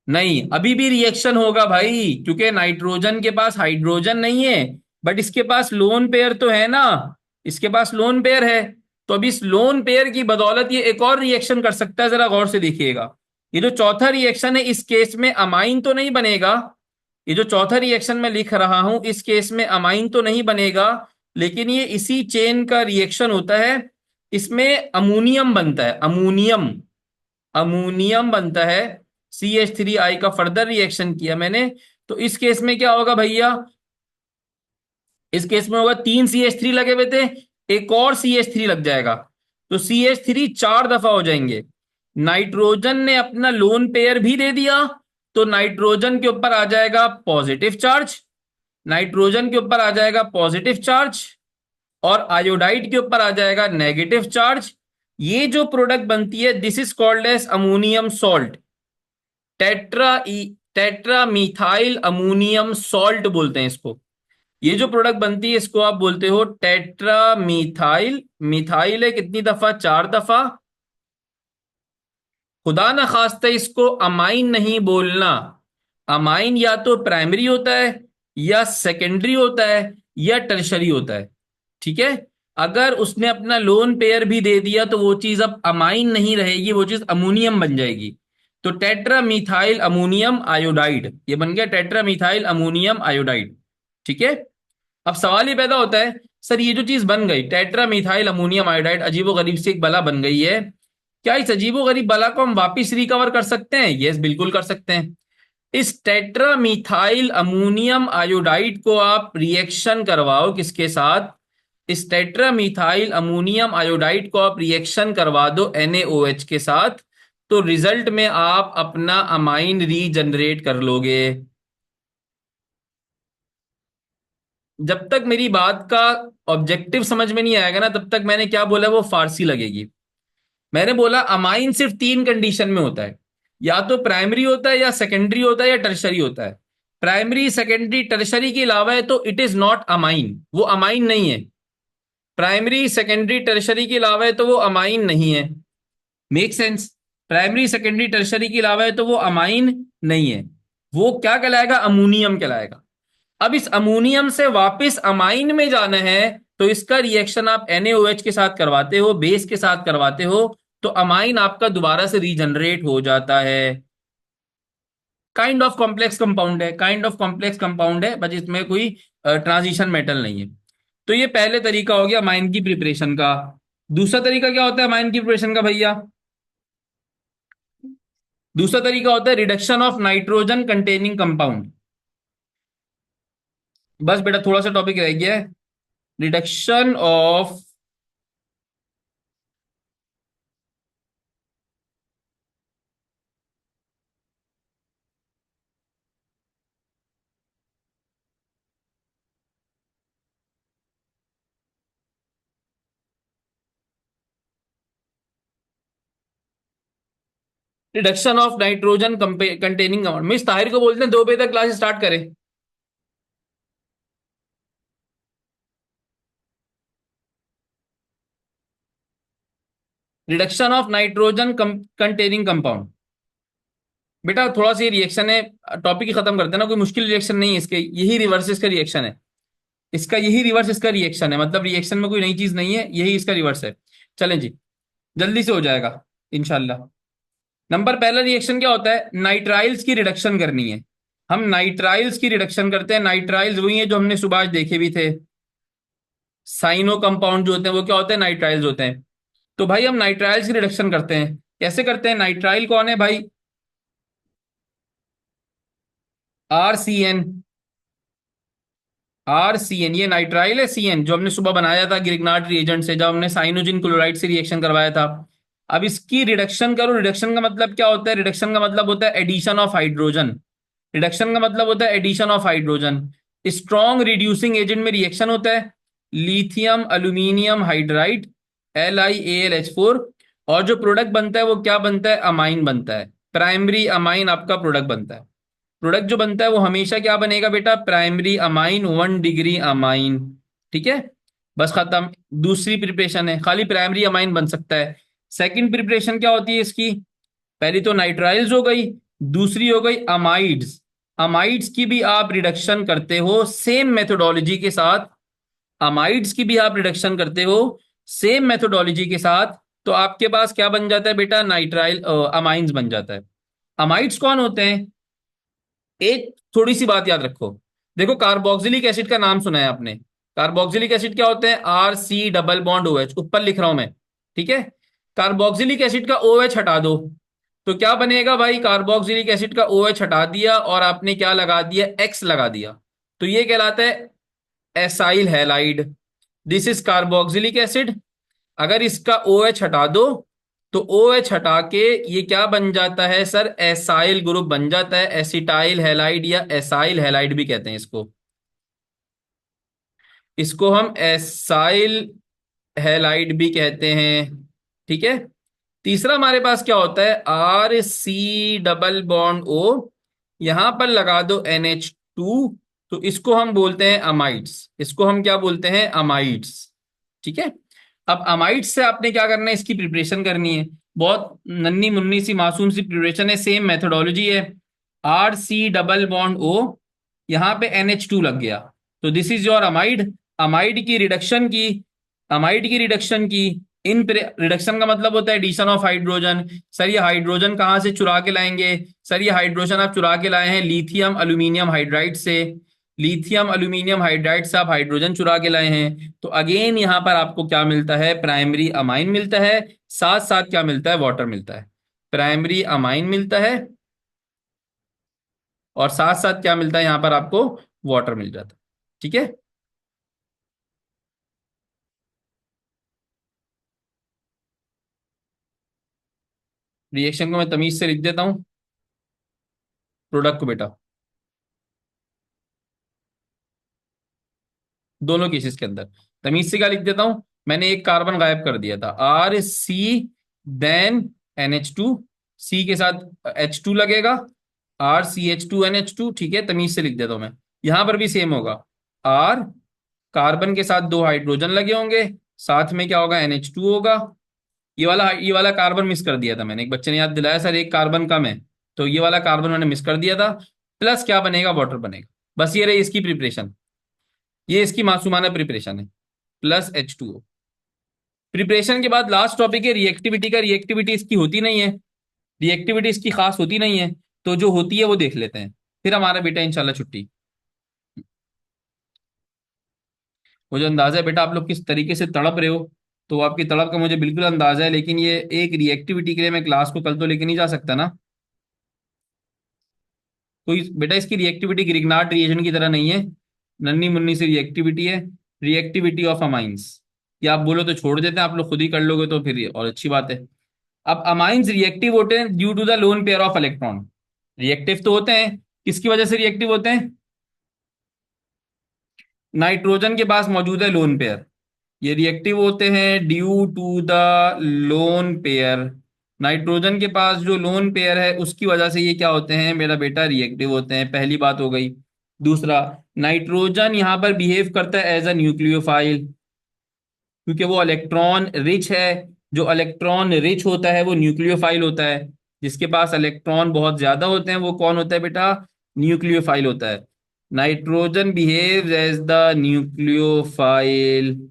नहीं, अभी भी रिएक्शन होगा भाई, क्योंकि नाइट्रोजन के पास हाइड्रोजन नहीं है, बट इसके पास लोन पेयर तो है ना, इसके पास लोन पेयर है। तो अब इस लोन पेयर की बदौलत ये एक और रिएक्शन कर सकता है, जरा गौर से देखिएगा। ये जो चौथा रिएक्शन है, इस केस में अमाइन तो नहीं बनेगा। ये जो चौथा रिएक्शन मैं लिख रहा हूं, इस केस में अमाइन तो नहीं बनेगा, लेकिन ये इसी चेन का रिएक्शन होता है। इसमें अमोनियम बनता है, अमोनियम, अमोनियम बनता है। CH3I का फर्दर रिएक्शन किया मैंने, तो इस केस में क्या होगा भैया, इस केस में होगा 3 CH3 लगे हुए थे, एक और CH3 लग जाएगा, तो CH3 4 दफा हो जाएंगे। नाइट्रोजन ने अपना लोन पेयर भी दे दिया, तो नाइट्रोजन के ऊपर आ जाएगा पॉजिटिव चार्ज, नाइट्रोजन के ऊपर आ जाएगा पॉजिटिव चार्ज, और आयोडाइड के ऊपर आ जाएगा नेगेटिव चार्ज। ये जो प्रोडक्ट बनती है, this is called as ammonium salt. Tetra tetra methyl ammonium salt बोलते हैं इसको। ये जो प्रोडक्ट बनती है इसको आप बोलते हो टेट्रा मिथाइल। मिथाइल है कितनी दफा, 4 दफा। खुदा ना खास्ता इसको अमाइन नहीं बोलना। अमाइन या तो प्राइमरी होता है, या सेकेंडरी होता है, या टर्शरी होता है। ठीक है। अगर उसने अपना लोन पेयर भी दे दिया तो वो चीज अब अमाइन नहीं रहेगी, वो चीज अमोनियम बन जाएगी। तो टेट्रा मिथाइल अमोनियम आयोडाइड, ये बन गया टेट्रा मिथाइल अमोनियम आयोडाइड। ठीक है। अब सवाल ये पैदा होता है, सर ये जो चीज बन गई टेट्रा मिथाइल अमोनियम आयोडाइड, अजीबो गरीब से एक बला बन गई है, क्या इस अजीबो गरीब बला को हम वापिस रिकवर कर सकते हैं? यस, बिल्कुल कर सकते हैं। इस टेट्रा मिथाइल अमोनियम आयोडाइड को आप रिएक्शन करवाओ किसके साथ, इस टेट्रा मिथाइल अमोनियम आयोडाइड को आप रिएक्शन करवा दो NaOH के साथ, तो रिजल्ट में आप अपना अमाइन रीजनरेट कर लोगे। जब तक मेरी बात का ऑब्जेक्टिव समझ में नहीं आएगा ना, तब तक मैंने क्या बोला वो फारसी लगेगी। मैंने बोला अमाइन सिर्फ 3 कंडीशन में होता है, या तो प्राइमरी होता है, या सेकेंडरी होता है, या टर्शरी होता है। प्राइमरी, सेकेंडरी, टर्शरी के अलावा है तो इट इज नॉट अमाइन, वो अमाइन नहीं है। प्राइमरी सेकेंडरी टर्शरी के अलावा है तो वो अमाइन नहीं है। Make sense. Primary secondary tertiary के अलावा है तो वो अमाइन नहीं है। वो क्या कहलाएगा? अमोनियम कहलाएगा। अब इस अमोनियम से वापस अमाइन में जाना है तो इसका रिएक्शन आप NaOH के साथ करवाते हो, बेस के साथ करवाते हो, तो अमाइन आपका दोबारा से रीजनरेट हो जाता है। काइंड ऑफ कॉम्प्लेक्स कंपाउंड है, काइंड ऑफ कॉम्प्लेक्स कंपाउंड है, बस इसमें कोई ट्रांजिशन मेटल नहीं है। तो ये पहले तरीका हो गया अमाइन की प्रिपरेशन का। दूसरा तरीका क्या होता है अमाइन की प्रिपरेशन का भैया? दूसरा तरीका होता है reduction of nitrogen containing compound. बस बेटा थोड़ा सा टॉपिक रह गया है। Reduction of reduction of nitrogen containing compound. Miss Tahir को बोलते हैं 2 बजे तक क्लास स्टार्ट करें। Reduction of nitrogen containing compound. बेटा थोड़ा सा ये रिएक्शन है, टॉपिक ही खत्म करते हैं ना, कोई मुश्किल रिएक्शन नहीं है इसके, यही रिवर्स इसका रिएक्शन है। इसका यही रिवर्स इसका रिएक्शन है, मतलब रिएक्शन में कोई नई चीज नहीं है, यही इसका रिवर्स है। चलें जी, जल्दी से हो जाएगा इंशाल्लाह। नंबर पहला रिएक्शन क्या होता है? नाइट्राइल्स की रिडक्शन करनी है। हम नाइट्राइल्स की रिडक्शन करते हैं। नाइट्राइल्स वही है जो हमने सुबह आज देखे भी थे। साइनो कंपाउंड जो होते हैं वो क्या होते हैं? नाइट्राइल्स होते हैं। तो भाई हम नाइट्राइल्स की रिडक्शन करते हैं। कैसे करते हैं? नाइट्राइल कौन है भाई? RCN। RCN ये नाइट्राइल है। CN जो हमने सुबह बनाया था गिरग्नार्ड रिएजेंट से, जब हमने साइनोजिन क्लोराइड से रिएक्शन करवाया था। अब इसकी रिडक्शन करो। रिडक्शन का मतलब क्या होता है? रिडक्शन का मतलब होता है एडिशन ऑफ हाइड्रोजन। रिडक्शन का मतलब होता है addition of hydrogen. Strong reducing agent में रिएक्शन होता है लिथियम अल्यूमिनियम हाइड्राइड LiAlH4। और जो प्रोडक्ट बनता है वो क्या बनता है? अमाइन बनता है। प्राइमरी अमाइन आपका प्रोडक्ट बनता है। प्रोडक्ट जो बनता है वो हमेशा क्या बनेगा बेटा? Primary amine 1 degree amine. ठीक है, बस खत्म। दूसरी प्रिपरेशन है, खाली प्राइमरी अमाइन बन सकता है। सेकंड प्रिपरेशन क्या होती है इसकी? पहली तो नाइट्राइल्स हो गई, दूसरी हो गई अमाइड्स। अमाइड्स की भी आप रिडक्शन करते हो सेम मेथोडोलॉजी के साथ। अमाइड्स की भी आप रिडक्शन करते हो सेम मेथोडोलॉजी के साथ। तो आपके पास क्या बन जाता है बेटा? नाइट्राइल अमाइंस बन जाता है। अमाइड्स कौन होते हैं? एक थोड़ी सी बात याद रखो। देखो कार्बोक्सिलिक एसिड का नाम सुना है आपने? कार्बोक्सिलिक एसिड क्या होते हैं? RC डबल बॉन्ड OH, ऊपर लिख रहा हूं मैं। ठीक है, कार्बोक्सिलिक एसिड का OH हटा दो तो क्या बनेगा भाई? कार्बोक्सिलिक एसिड का OH हटा दिया और आपने क्या लगा दिया? X लगा दिया। तो ये कहलाता है acyl halide. This is carboxylic acid. अगर इसका OH हटा दो तो OH हटा के ये क्या बन जाता है सर? एसाइल ग्रुप बन जाता है। एसिटाइल हैलाइड या एसाइल हैलाइड भी कहते हैं इसको। इसको हम एसाइल हैलाइड भी कहते हैं। ठीक है, तीसरा हमारे पास क्या होता है? RC डबल बॉन्ड O, यहां पर लगा दो NH2। तो इसको हम बोलते हैं अमाइड्स। इसको हम क्या बोलते हैं? अमाइड्स। ठीक है, अब अमाइड्स से आपने क्या करना है? इसकी प्रिपरेशन करनी है। बहुत नन्ही मुन्नी सी मासूम सी प्रिपरेशन है, सेम मेथोडोलॉजी है। RC डबल बॉन्ड O, यहाँ पे NH2 लग गया तो this is your amide. Amide की रिडक्शन की, अमाइड की रिडक्शन की। इन रिडक्शन का मतलब होता है एडिशन ऑफ हाइड्रोजन। सर ये हाइड्रोजन कहाँ से चुरा के लाएंगे? सर ये हाइड्रोजन आप चुरा के लाए हैं लिथियम अल्यूमिनियम हाइड्राइड से। लिथियम अल्यूमिनियम हाइड्राइड से आप हाइड्रोजन चुरा के लाए हैं। तो अगेन यहां पर आपको क्या मिलता है? प्राइमरी अमाइन मिलता है। साथ साथ क्या मिलता है? वाटर मिलता है। प्राइमरी अमाइन मिलता है और साथ साथ क्या मिलता है? यहां पर आपको वाटर मिल जाता है। ठीक है, रिएक्शन को मैं तमीज से लिख देता हूं। प्रोडक्ट को बेटा दोनों केसेस के अंदर तमीज से क्या लिख देता हूं? मैंने एक कार्बन गायब कर दिया था, RC, देन NH2। सी के साथ H2 लगेगा, RCH2NH2। ठीक है, तमीज से लिख देता हूं मैं। यहां पर भी सेम होगा। R, कार्बन के साथ 2 हाइड्रोजन लगे होंगे, साथ में क्या होगा, NH2 होगा। ये वाला कार्बन मिस कर दिया था मैंने, एक बच्चे ने याद दिलाया सर एक कार्बन कम है, तो ये वाला कार्बन मैंने मिस कर दिया था। प्लस क्या बनेगा, वाटर बनेगा। बस ये रही इसकी प्रिपरेशन, ये इसकी मासूमाना प्रिपरेशन है, प्लस H2O। प्रिपरेशन के बाद लास्ट टॉपिक है रिएक्टिविटी का। रिएक्टिविटी इसकी होती नहीं है, रिएक्टिविटी इसकी खास होती नहीं है, तो जो होती है वो देख लेते हैं, फिर हमारा बेटा इंशाल्लाह छुट्टी। मुझे अंदाजा है बेटा आप लोग किस तरीके से तड़प रहे हो, तो आपकी तड़प का मुझे बिल्कुल अंदाजा है, लेकिन ये एक रिएक्टिविटी के लिए मैं क्लास को कल तो लेके नहीं जा सकता ना। तो बेटा इसकी रिएक्टिविटी ग्रिग्नार्ड रिएजन की तरह नहीं है, नन्नी मुन्नी सी रिएक्टिविटी है, रिएक्टिविटी ऑफ अमाइंस। या आप बोलो तो छोड़ देते हैं, आप लोग खुद ही कर लोगे तो फिर और अच्छी बात है। अब अमाइंस रिएक्टिव होते हैं due to the lone pair of electron. Reactive तो होते हैं, किसकी वजह से रिएक्टिव होते हैं, नाइट्रोजन के पास मौजूद है लोन पेयर, ये रिएक्टिव होते हैं due to the lone pair. Nitrogen के पास जो लोन पेयर है उसकी वजह से ये क्या होते हैं मेरा बेटा, रिएक्टिव होते हैं, पहली बात हो गई। दूसरा, नाइट्रोजन यहां पर बिहेव करता है एज अ न्यूक्लियोफाइल, क्योंकि वो इलेक्ट्रॉन रिच है। जो इलेक्ट्रॉन रिच होता है वो न्यूक्लियोफाइल होता है, जिसके पास इलेक्ट्रॉन बहुत ज्यादा होते हैं वो कौन होता है बेटा, न्यूक्लियोफाइल होता है। Nitrogen behaves as the nucleophile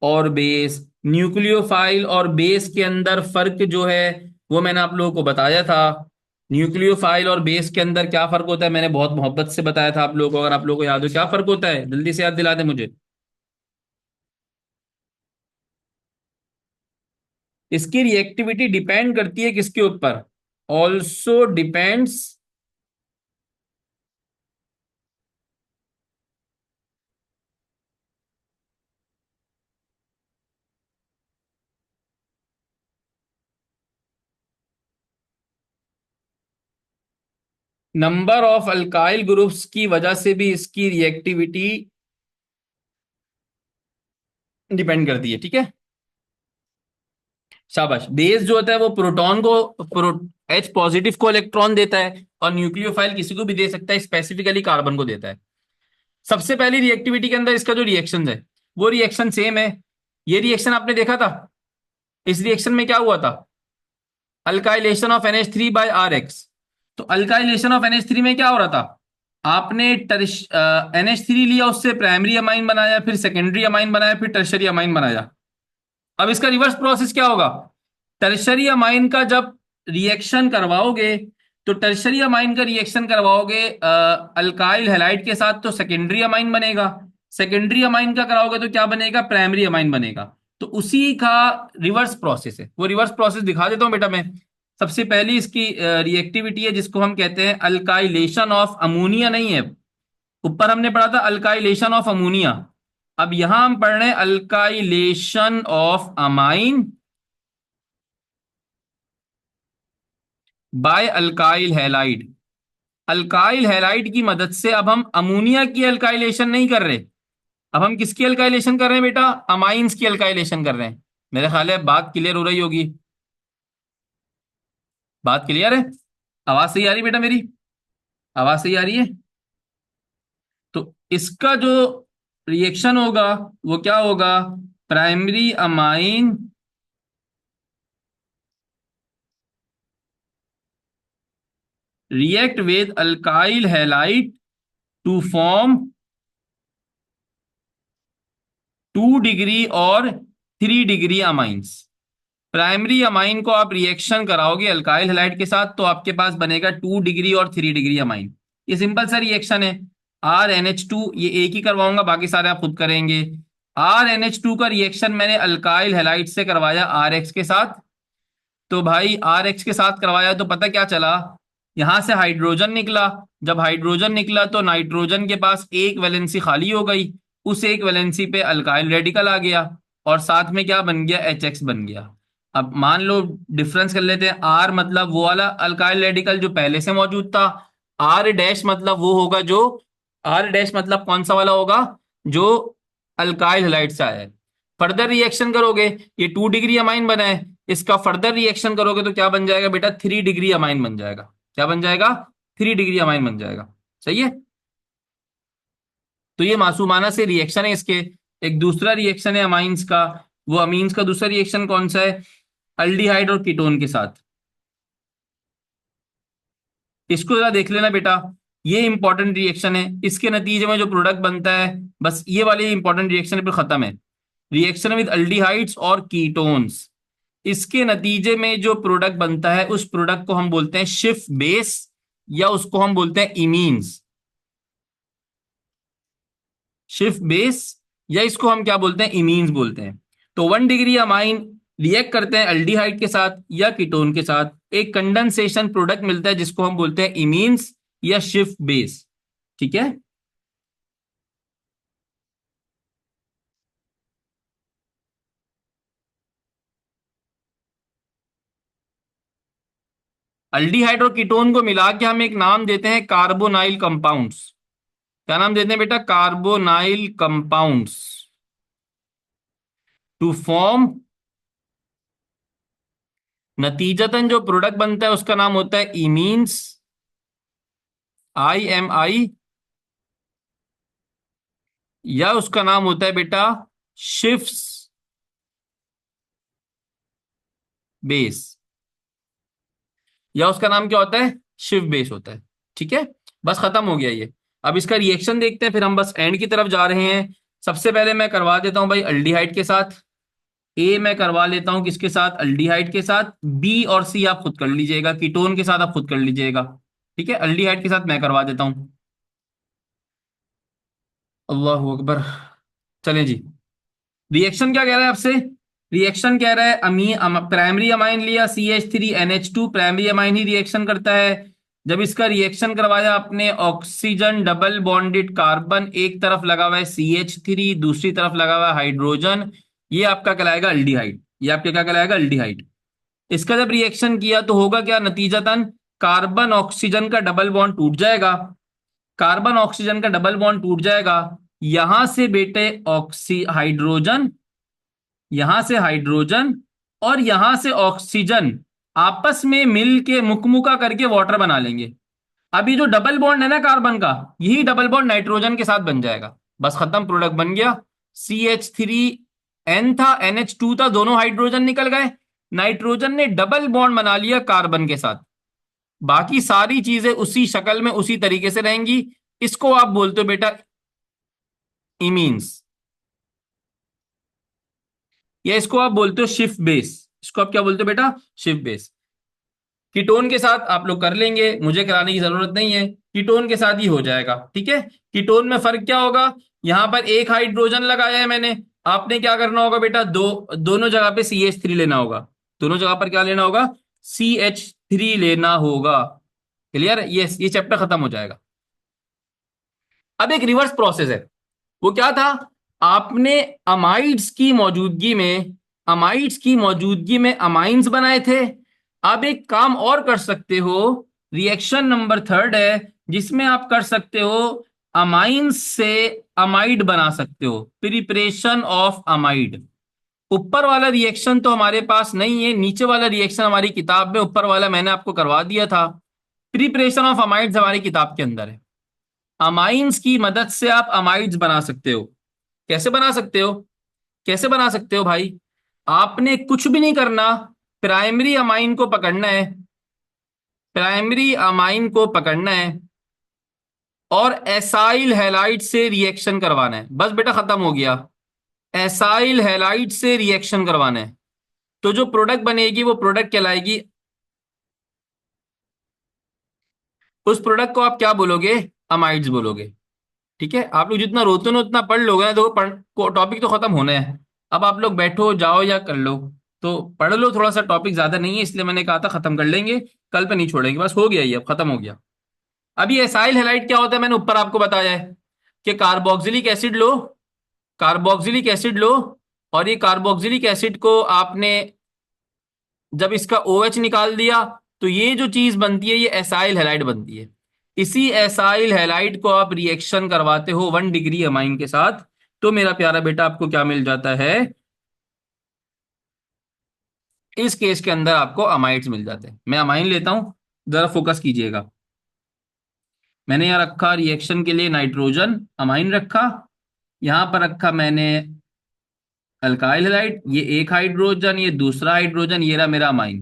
और बेस। न्यूक्लियोफाइल और बेस के अंदर फर्क जो है वो मैंने आप लोगों को बताया था। न्यूक्लियोफाइल और बेस के अंदर क्या फर्क होता है मैंने बहुत मोहब्बत से बताया था आप लोगों को, अगर आप लोगों को याद हो क्या फर्क होता है जल्दी से याद दिला दे मुझे। इसकी रिएक्टिविटी डिपेंड करती है किसके ऊपर, also depends number of alkyl groups की वजह से भी इसकी रिएक्टिविटी डिपेंड करती है, ठीक है। शाबाश। बेस जो होता है वो प्रोटॉन को H पॉजिटिव को इलेक्ट्रॉन देता है, और न्यूक्लियोफाइल किसी को भी दे सकता है, स्पेसिफिकली कार्बन को देता है। सबसे पहली रिएक्टिविटी के अंदर इसका जो रिएक्शन है वो रिएक्शन सेम है। ये रिएक्शन आपने देखा था, इस रिएक्शन में क्या हुआ था, alkylation of NH3 by RX। तो अल्काइलेशन ऑफ NH3 में क्या हो रहा था, आपने NH3 लिया, उससे प्राइमरी अमाइन बनाया, फिर सेकेंडरी अमाइन बनाया, फिर टर्शरी अमाइन बनाया। अब इसका रिवर्स प्रोसेस क्या होगा, टर्शरी अमाइन का जब रिएक्शन करवाओगे, तो टर्शरी अमाइन का रिएक्शन करवाओगे अल्काइल हैलाइड के साथ, तो सेकेंडरी अमाइन बनेगा। सेकेंडरी अमाइन का कराओगे तो क्या बनेगा, प्राइमरी अमाइन बनेगा। तो उसी का रिवर्स प्रोसेस है, वो रिवर्स प्रोसेस दिखा देता हूं बेटा मैं। सबसे पहली इसकी रिएक्टिविटी है जिसको हम कहते हैं अल्काइलेशन ऑफ अमोनिया, नहीं है, ऊपर हमने पढ़ा था अल्काइलेशन ऑफ अमोनिया। अब यहां हम पढ़ रहे हैं alkylation of amine by alkyl halide. Alkyl halide की मदद से अब हम अमोनिया की अल्काइलेशन नहीं कर रहे, अब हम किसकी अल्काइलेशन कर रहे हैं बेटा, अमाइंस की अल्काइलेशन कर रहे हैं। मेरा ख्याल है बात क्लियर हो रही होगी, बात क्लियर है। आवाज सही आ रही बेटा मेरी, आवाज सही आ रही है। तो इसका जो रिएक्शन होगा वो क्या होगा, primary amine react with alkyl halide to form 2 degree और 3 डिग्री अमाइंस। प्राइमरी अमाइन को आप रिएक्शन कराओगे अल्काइल हैलाइड के साथ, तो आपके पास बनेगा 2 डिग्री और 3 डिग्री अमाइन। ये सिंपल सा रिएक्शन है। RNH2, ये एक ही करवाऊंगा, बाकी सारे आप खुद करेंगे। RNH2 का रिएक्शन मैंने अल्काइल हैलाइड से करवाया RX के साथ, तो भाई RX के साथ करवाया तो पता क्या चला, यहां से हाइड्रोजन निकला। जब हाइड्रोजन निकला तो नाइट्रोजन के पास एक वैलेंसी खाली हो गई, उस एक वैलेंसी पे अल्काइल रेडिकल आ गया, और साथ में क्या बन गया, HX बन गया। अब मान लो डिफरेंस कर लेते हैं, R मतलब वो वाला अल्काइल रेडिकल जो पहले से मौजूद था, R डैश मतलब वो होगा जो, R डैश मतलब कौन सा वाला होगा, जो अल्काइल हैलाइड से आया है। फर्दर रिएक्शन करोगे, ये 2 डिग्री अमाइन बना है, इसका फर्दर रिएक्शन करोगे तो क्या बन जाएगा बेटा, 3 डिग्री अमाइन बन जाएगा। क्या बन जाएगा, 3 डिग्री अमाइन बन जाएगा। सही है। तो ये मासूमाना से रिएक्शन है इसके। एक दूसरा रिएक्शन है अमाइंस का। वो अमीन्स का दूसरा रिएक्शन कौन सा है? अल्डिहाइड और कीटोन के साथ। इसको जरा देख लेना बेटा। ये इंपॉर्टेंट रिएक्शन है, इसके नतीजे में जो प्रोडक्ट बनता है, बस ये वाले इंपॉर्टेंट रिएक्शन है, फिर खत्म है। रिएक्शन विद अल्डिहाइड्स और कीटोन्स, इसके नतीजे में जो प्रोडक्ट बनता है उस प्रोडक्ट को हम बोलते हैं शिफ बेस, या उसको हम बोलते हैं इमीन्स। शिफ बेस, या इसको हम क्या बोलते हैं, इमीन्स बोलते हैं। तो 1 डिग्री अमाइन रिएक्ट करते हैं अल्डिहाइड के साथ या कीटोन के साथ, एक कंडेंसेशन प्रोडक्ट मिलता है जिसको हम बोलते हैं इमीन्स या शिफ बेस। ठीक है। अल्डिहाइड और कीटोन को मिला के हम एक नाम देते हैं कार्बोनाइल कंपाउंड्स। क्या नाम देते हैं बेटा? Carbonyl compounds. टू फॉर्म, नतीजतन जो प्रोडक्ट बनता है उसका नाम होता है इमीन्स, IMI, या उसका नाम होता है बेटा शिफ्स बेस, या उसका नाम क्या होता है, शिफ्ट बेस होता है। ठीक है, बस खत्म हो गया ये। अब इसका रिएक्शन देखते हैं, फिर हम बस एंड की तरफ जा रहे हैं। सबसे पहले मैं करवा देता हूं भाई अल्डिहाइड के साथ। ए मैं करवा लेता हूं किसके साथ? अल्डिहाइड के साथ। बी और सी आप खुद कर लीजिएगा, कीटोन के साथ आप खुद कर लीजिएगा। ठीक है, अल्डिहाइड के साथ मैं करवा देता हूं। अल्लाह अकबर। चलें जी। रिएक्शन क्या कह रहा है आपसे? रिएक्शन कह रहा है प्राइमरी अमाइन लिया CH3NH2, प्राइमरी अमाइन ही रिएक्शन करता है। जब इसका रिएक्शन करवाया आपने, ऑक्सीजन डबल बॉन्डेड कार्बन एक तरफ लगा हुआ है CH3, दूसरी तरफ लगा हुआ है हाइड्रोजन, ये आपका कहलाएगा अल्डिहाइड। ये आपके क्या कहलाएगा? अल्डिहाइड। इसका जब रिएक्शन किया तो होगा क्या नतीजतन? कार्बन ऑक्सीजन का डबल बॉन्ड टूट जाएगा। कार्बन ऑक्सीजन का डबल बॉन्ड टूट जाएगा। यहां से बेटे ऑक्सी हाइड्रोजन, यहां से हाइड्रोजन और यहां से ऑक्सीजन आपस में मिल के मुकमुका करके वाटर बना लेंगे। अभी जो डबल बॉन्ड है ना कार्बन का, यही डबल बॉन्ड नाइट्रोजन के साथ बन जाएगा। बस खत्म, प्रोडक्ट बन गया। CH3N था, NH2 था, दोनों हाइड्रोजन निकल गए। नाइट्रोजन ने डबल बॉन्ड बना लिया कार्बन के साथ। बाकी सारी चीजें उसी शक्ल में उसी तरीके से रहेंगी। इसको आप बोलते हो बेटा इमीन्स, या इसको आप बोलते हो शिफ्ट बेस। इसको आप क्या बोलते हो बेटा? Shift base. कीटोन के साथ आप लोग कर लेंगे, मुझे कराने की जरूरत नहीं है, कीटोन के साथ ही हो जाएगा। ठीक है। कीटोन में फर्क क्या होगा? यहां पर एक हाइड्रोजन लगाया है मैंने, आपने क्या करना होगा बेटा? दोनों जगह पे CH3 लेना होगा। दोनों जगह पर क्या लेना होगा? CH3 लेना होगा। क्लियर? ये चैप्टर खत्म हो जाएगा। अब एक रिवर्स प्रोसेस है। वो क्या था? आपने अमाइड्स की मौजूदगी में, अमाइड्स की मौजूदगी में अमाइंस बनाए थे। अब एक काम और कर सकते हो, रिएक्शन नंबर 3 है, जिसमें आप कर सकते हो अमाइंस से अमाइड बना सकते हो, प्रिपरेशन ऑफ अमाइड। ऊपर वाला रिएक्शन तो हमारे पास नहीं है, नीचे वाला रिएक्शन हमारी किताब में, ऊपर वाला मैंने आपको करवा दिया था। प्रिपरेशन ऑफ अमाइड्स हमारी किताब के अंदर है। अमाइंस की मदद से आप अमाइड्स बना सकते हो। कैसे बना सकते हो? कैसे बना सकते हो भाई? आपने कुछ भी नहीं करना, प्राइमरी अमाइन को पकड़ना है, प्राइमरी अमाइन को पकड़ना है और एसाइल हैलाइड से रिएक्शन करवाना है। बस बेटा खत्म हो गया। एसाइल हैलाइड से रिएक्शन करवाना है, तो जो प्रोडक्ट बनेगी वो प्रोडक्ट कहलाएगी, उस प्रोडक्ट को आप क्या बोलोगे? अमाइड्स बोलोगे। ठीक है, आप लोग जितना रोते हो ना उतना पढ़ लोगे ना, तो टॉपिक तो खत्म होना है। अब आप लोग बैठो जाओ या कर लो, तो पढ़ लो थोड़ा सा, टॉपिक ज्यादा नहीं है इसलिए मैंने कहा था खत्म कर लेंगे, कल पे नहीं छोड़ेंगे। बस हो गया, ये अब खत्म हो गया। अभी एसाइल हैलाइड क्या होता है मैंने ऊपर आपको बताया है कि कार्बोक्सिलिक एसिड लो, कार्बोक्सिलिक एसिड लो, और ये कार्बोक्सिलिक एसिड को आपने जब इसका OH निकाल दिया तो ये जो चीज बनती है ये एसाइल हैलाइड बनती है। इसी एसाइल हैलाइड को आप रिएक्शन करवाते हो 1 डिग्री अमाइन के साथ, तो मेरा प्यारा बेटा आपको क्या मिल जाता है? इस केस के अंदर आपको अमाइड्स मिल जाते हैं। मैं अमाइन लेता हूं, जरा फोकस कीजिएगा। मैंने यहाँ रखा रिएक्शन के लिए नाइट्रोजन अमाइन रखा, यहां पर रखा मैंने अल्काइल हैलाइड, ये एक हाइड्रोजन, ये दूसरा हाइड्रोजन, ये रहा मेरा अमाइन।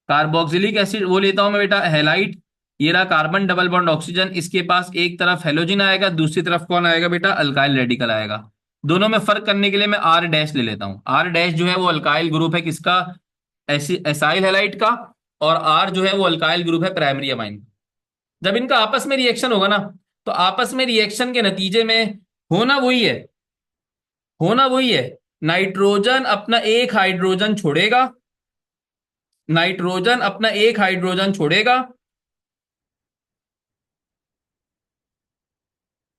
कार्बोक्सिलिक एसिड वो लेता हूं मैं बेटा हैलाइड, ये रहा कार्बन डबल बॉन्ड ऑक्सीजन, इसके पास एक तरफ हेलोजन आएगा, दूसरी तरफ कौन आएगा बेटा, अल्काइल रेडिकल आएगा। दोनों में फर्क करने के लिए मैं आर डैश ले लेता हूं। आर डैश जो है वो अल्काइल ग्रुप है किसका, एसाइल हैलाइड का, और आर जो है वो अल्काइल ग्रुप है प्राइमरी अमाइन। जब इनका आपस में रिएक्शन होगा ना, तो आपस में रिएक्शन के नतीजे में होना वही है, होना वही है। नाइट्रोजन अपना एक हाइड्रोजन छोड़ेगा, नाइट्रोजन अपना एक हाइड्रोजन छोड़ेगा,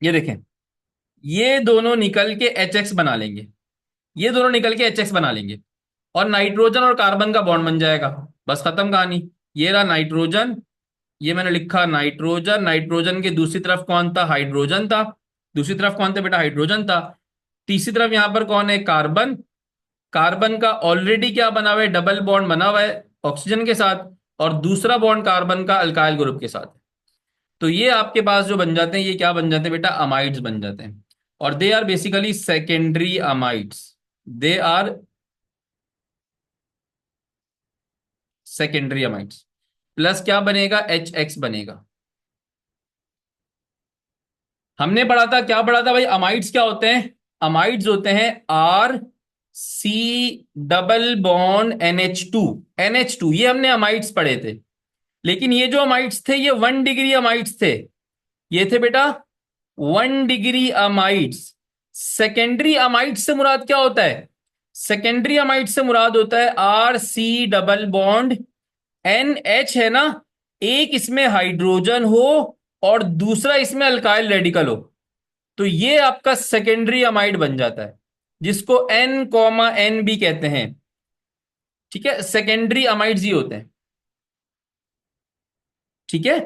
ये देखें, ये दोनों निकल के एच एक्स बना लेंगे, ये दोनों निकल के एच एक्स बना लेंगे, और नाइट्रोजन और कार्बन का बॉन्ड बन जाएगा। बस खत्म कहानी। ये रहा नाइट्रोजन, ये मैंने लिखा नाइट्रोजन, नाइट्रोजन के दूसरी तरफ कौन था, हाइड्रोजन था, दूसरी तरफ कौन था बेटा, हाइड्रोजन था। तीसरी तरफ यहां पर कौन है, कार्बन, कार्बन का ऑलरेडी क्या बना हुआ है, डबल बॉन्ड बना हुआ है ऑक्सीजन के साथ, और दूसरा बॉन्ड कार्बन का अल्काइल ग्रुप के साथ। तो ये आपके पास जो बन जाते हैं, ये क्या बन जाते हैं बेटा, अमाइड्स बन जाते हैं, और they are basically secondary amides, they are secondary amides. Plus क्या बनेगा, एच एक्स बनेगा। हमने पढ़ा था, क्या पढ़ा था भाई, अमाइड्स क्या होते हैं, अमाइड्स होते हैं are C double bond NH2, NH2, ये हमने अमाइड्स पढ़े थे। लेकिन ये जो अमाइड्स थे ये 1 डिग्री अमाइड्स थे, ये थे बेटा 1 डिग्री अमाइड्स। सेकेंडरी अमाइड्स से मुराद क्या होता है, सेकेंडरी अमाइड्स से मुराद होता है R C double bond NH है ना, एक इसमें हाइड्रोजन हो और दूसरा इसमें अल्काइल रेडिकल हो, तो ये आपका सेकेंडरी अमाइड बन जाता है, जिसको N, N भी कहते हैं। ठीक है, सेकेंडरी अमाइड्स ही होते हैं। ठीक है,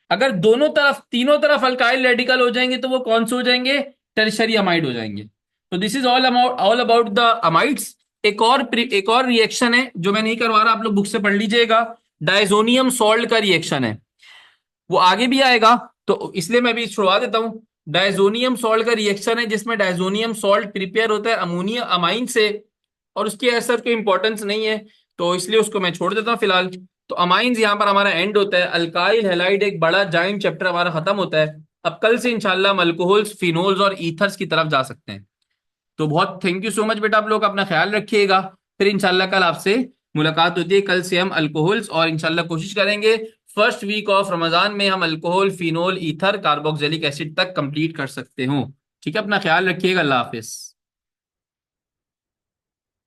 अगर दोनों तरफ, तीनों तरफ अल्काइल रेडिकल हो जाएंगे तो वो कौन से हो जाएंगे, टर्शरी अमाइड हो जाएंगे। तो this is all about the amides. एक और रिएक्शन है जो मैं नहीं करवा रहा, आप लोग बुक से पढ़ लीजिएगा, डायजोनियम सॉल्ट का रिएक्शन है, वो आगे भी आएगा, तो इसलिए मैं भी छुड़वा देता हूं। डायजोनियम सॉल्ट का रिएक्शन है जिसमें डायजोनियम सॉल्ट प्रिपेयर होता है अमोनिया अमाइन से, और उसकी असर कोई इंपॉर्टेंस नहीं है, तो इसलिए उसको मैं छोड़ देता हूं फिलहाल। तो अमाइंस यहां पर हमारा एंड होता है, अल्काइल हैलाइड एक बड़ा जाइंट चैप्टर हमारा खत्म होता है। अब कल से इंशाल्लाह हम अल्कोहल्स, फिनोल्स और ईथर्स की तरफ जा सकते हैं। तो बहुत थैंक यू सो मच बेटा, आप लोग अपना ख्याल रखिएगा। फिर इंशाल्लाह कल आपसे मुलाकात होती है, कल से हम अल्कोहल्स, और इंशाल्लाह कोशिश करेंगे फर्स्ट वीक ऑफ रमजान में हम alcohol, phenol, ether, carboxylic acid तक कंप्लीट कर सकते हो। ठीक है, अपना ख्याल रखिएगा, अल्लाह हाफिज।